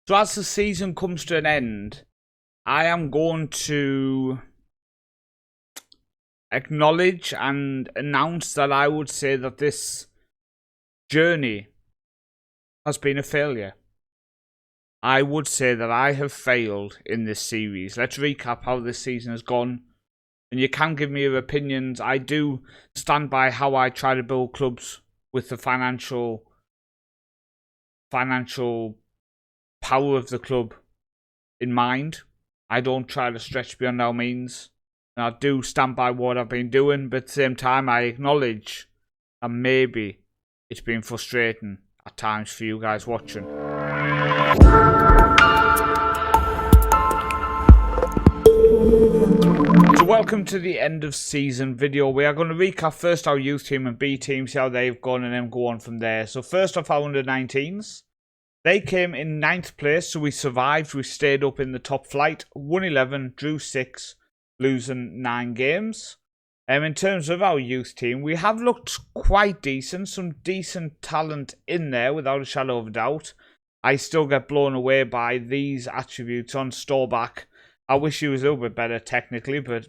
So as the season comes to an end, I am going to acknowledge and announce that I would say that this journey has been a failure. I would say that I have failed in this series. Let's recap how this season has gone. And you can give me your opinions. I do stand by how I try to build clubs with the financial power of the club in mind. I don't try to stretch beyond our means. And I do stand by what I've been doing, but at the same time I acknowledge that maybe it's been frustrating at times for you guys watching. So welcome to the end of season video. We are going to recap first our youth team and B team, see how they've gone, and then go on from there. So first off, our under-19s. They came in 9th place, so we survived. We stayed up in the top flight. Won 11, drew 6, losing 9 games. In terms of our youth team, we have looked quite decent. Some decent talent in there, without a shadow of a doubt. I still get blown away by these attributes on Storback. I wish he was a little bit better technically, but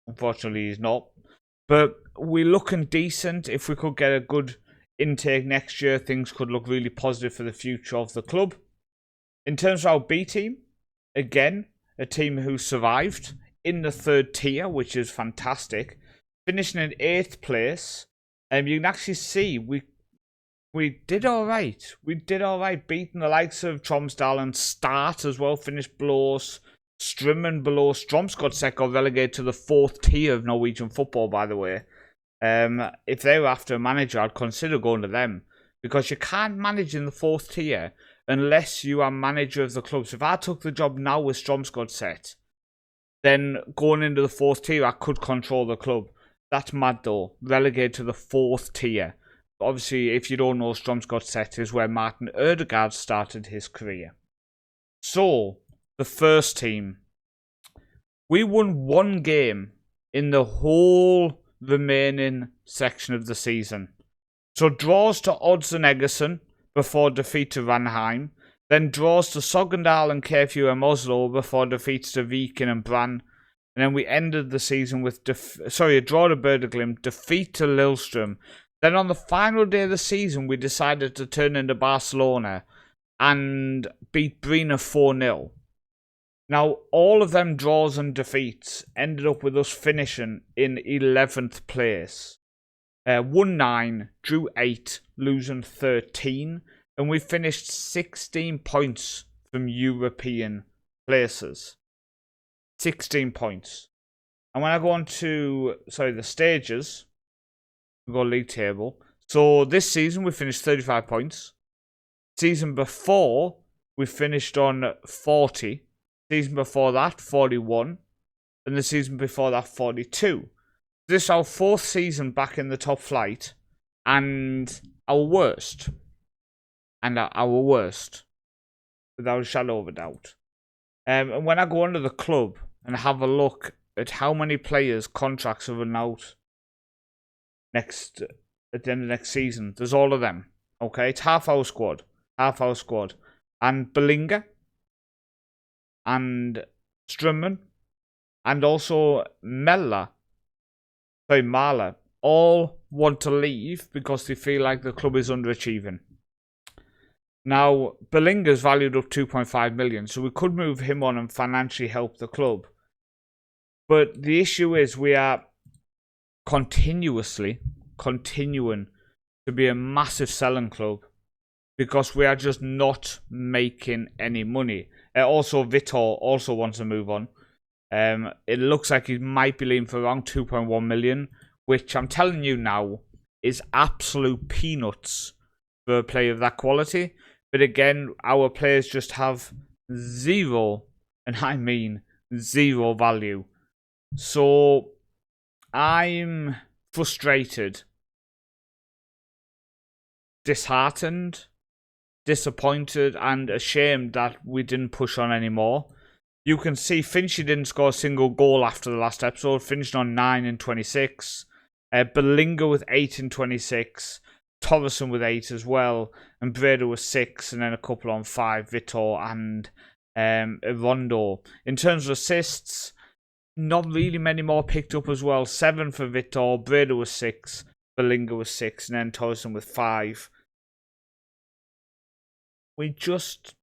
unfortunately he's not. But we're looking decent. If we could get a good intake next year, things could look really positive for the future of the club. In terms of our B team, again, a team who survived in the 3rd tier, which is fantastic. Finishing in 8th place. You can actually see we did alright. We did alright, beating the likes of Tromsdal and Start as well. Finished below us. Strimmen below Stromsgodset got relegated to the 4th tier of Norwegian football, by the way. If they were after a manager, I'd consider going to them. Because you can't manage in the 4th tier unless you are manager of the club. So if I took the job now with Stromsgodset, then going into the 4th tier, I could control the club. That's mad though. Relegated to the 4th tier. Obviously, if you don't know, Stromsgodset is where Martin Ødegaard started his career. So, the first team. We won 1 game in the whole remaining section of the season. So draws to Odds and Egerson before defeat to Ranheim. Then draws to Sogndal and KFUM Oslo before defeats to Viken and Brann. And then we ended the season with a draw to Berdeglimt, defeat to Lillestrøm. Then on the final day of the season, we decided to turn into Barcelona and beat Brina 4-0. Now, all of them draws and defeats ended up with us finishing in 11th place. Won 9, drew 8, losing 13. And we finished 16 points from European places. 16 points. And when I go on to, the stages, we go league table. So this season we finished 35 points. Season before, we finished on 40. Season before that, 41. And the season before that, 42. This is our 4th season back in the top flight. And our worst. Without a shadow of a doubt. And when I go under the club and have a look at how many players' contracts are run out at the end of next season, there's all of them. Okay, it's half our squad. And Bellinga and Strummen and also Mahler all want to leave because they feel like the club is underachieving. Now, Bellinga's valued up 2.5 million, so we could move him on and financially help the club. But the issue is we are continuing to be a massive selling club because we are just not making any money. Also, Vitor also wants to move on. It looks like he might be leaving for around 2.1 million, which I'm telling you now is absolute peanuts for a player of that quality. But again, our players just have zero, and I mean zero value. So I'm frustrated, disheartened, disappointed, and ashamed that we didn't push on anymore. You can see Finchy didn't score a single goal after the last episode, finished on 9 in 26. Bellinga with 8 in 26. Torreson with 8 as well, and Breda with 6, and then a couple on 5, Vitor and Rondo. In terms of assists, not really many more picked up as well. 7 for Vitor, Breda with 6, Bellinga with 6, and then Torreson with 5. We just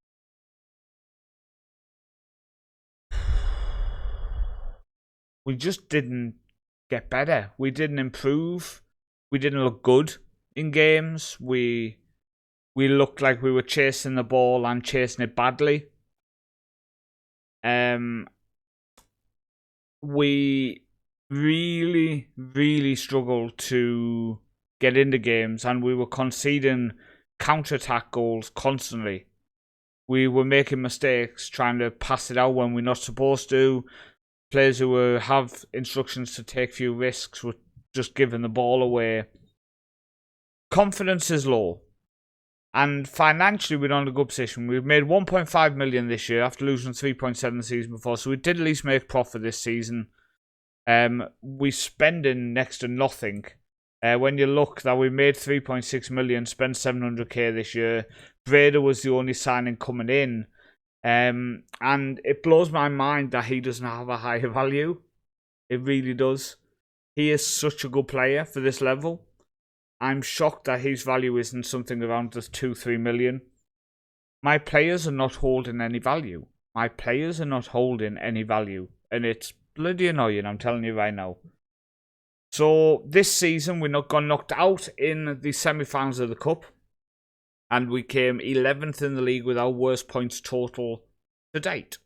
didn't get better. We didn't improve. We didn't look good in games. We looked like we were chasing the ball and chasing it badly. We really, really struggled to get into games, and we were conceding counter-attack goals constantly. We were making mistakes, trying to pass it out when we're not supposed to. Players who have instructions to take few risks were just giving the ball away. Confidence is low. And financially, we're not in a good position. We've made 1.5 million this year after losing 3.7 the season before. So we did at least make profit this season. We're spending next to nothing. When you look that we made 3.6 million, spent 700k this year. Breda was the only signing coming in. And it blows my mind that he doesn't have a higher value. It really does. He is such a good player for this level. I'm shocked that his value isn't something around just 2-3 million. My players are not holding any value. My players are not holding any value. And it's bloody annoying, I'm telling you right now. So this season, we got knocked out in the semi-finals of the Cup. And we came 11th in the league with our worst points total to date.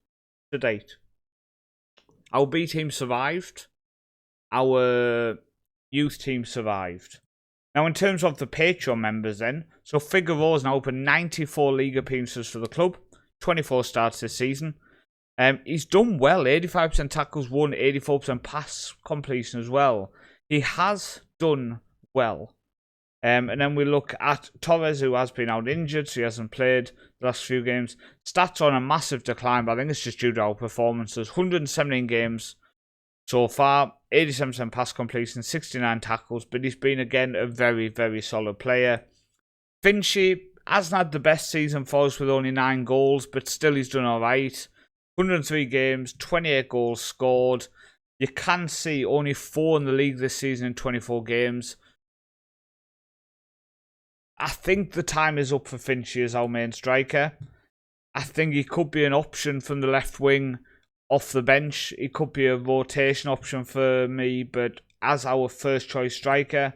Our B team survived. Our youth team survived. Now, in terms of the Patreon members then, so Figueroa's now open 94 league appearances for the club. 24 starts this season. He's done well. 85% tackles won, 84% pass completion as well. He has done well. And then we look at Torres, who has been out injured, so he hasn't played the last few games. Stats on a massive decline, but I think it's just due to our performances. 117 games so far, 87% pass completion, 69 tackles, but he's been, again, a very, very solid player. Finchy hasn't had the best season for us with only 9 goals, but still he's done alright. 103 games, 28 goals scored. You can see only 4 in the league this season in 24 games. I think the time is up for Finchy as our main striker. I think he could be an option from the left wing off the bench. He could be a rotation option for me, but as our first choice striker,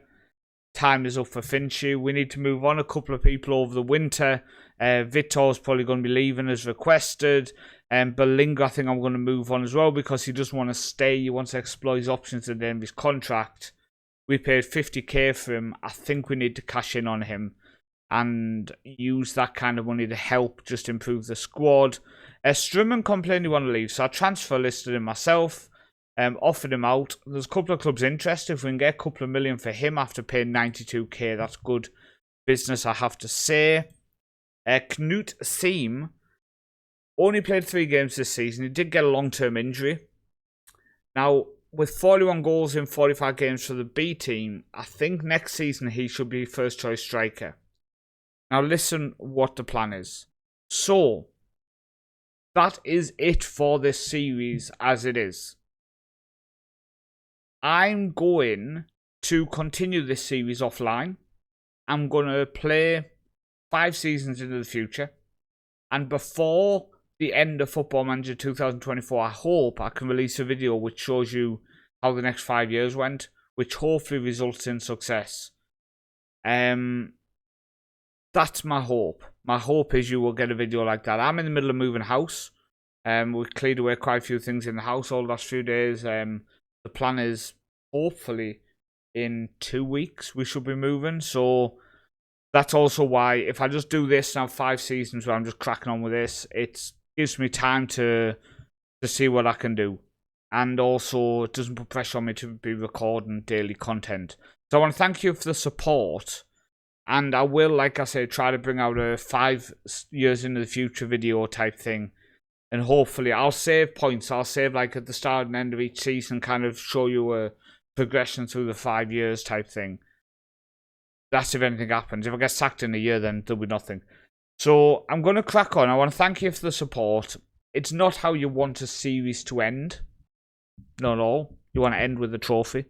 time is up for Finchy. We need to move on a couple of people over the winter. Vitor's probably going to be leaving as requested. Bellinga, I think I'm going to move on as well because he doesn't want to stay. He wants to explore his options at the end of his contract. We paid 50k for him. I think we need to cash in on him and use that kind of money to help just improve the squad. Strumman complained he wanted to leave, so I transfer listed him myself, offered him out. There's a couple of clubs interested. If we can get a couple of million for him after paying 92k, that's good business, I have to say. Knut Thiem only played 3 games this season. He did get a long-term injury. Now, with 41 goals in 45 games for the B team, I think next season he should be first choice striker. Now listen what the plan is. So, that is it for this series as it is. I'm going to continue this series offline. I'm going to play 5 seasons into the future. And before the end of Football Manager 2024, I hope I can release a video which shows you how the next 5 years went, which hopefully results in success. That's my hope. My hope is you will get a video like that. I'm in the middle of moving house. We've cleared away quite a few things in the house all the last few days. The plan is hopefully in 2 weeks we should be moving. So that's also why if I just do this now 5 seasons where I'm just cracking on with this, it gives me time to see what I can do. And also it doesn't put pressure on me to be recording daily content. So I want to thank you for the support. And I will, like I say, try to bring out a 5 years into the future video type thing. And hopefully I'll save points. I'll save like at the start and end of each season, kind of show you a progression through the 5 years type thing. That's if anything happens. If I get sacked in a year, then there'll be nothing. So I'm going to crack on. I want to thank you for the support. It's not how you want a series to end. Not at all. You want to end with a trophy.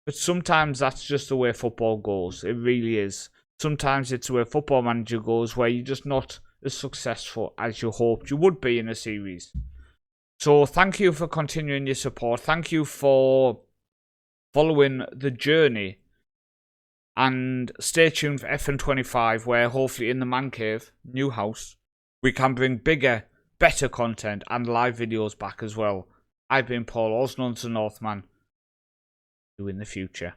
But sometimes that's just the way football goes. It really is. Sometimes it's the way Football Manager goes, where you're just not as successful as you hoped you would be in a series. So thank you for continuing your support. Thank you for following the journey. And stay tuned for FM2024, where hopefully in the man cave, new house, we can bring bigger, better content and live videos back as well. I've been Paul, also known as the Northman. See you in the future.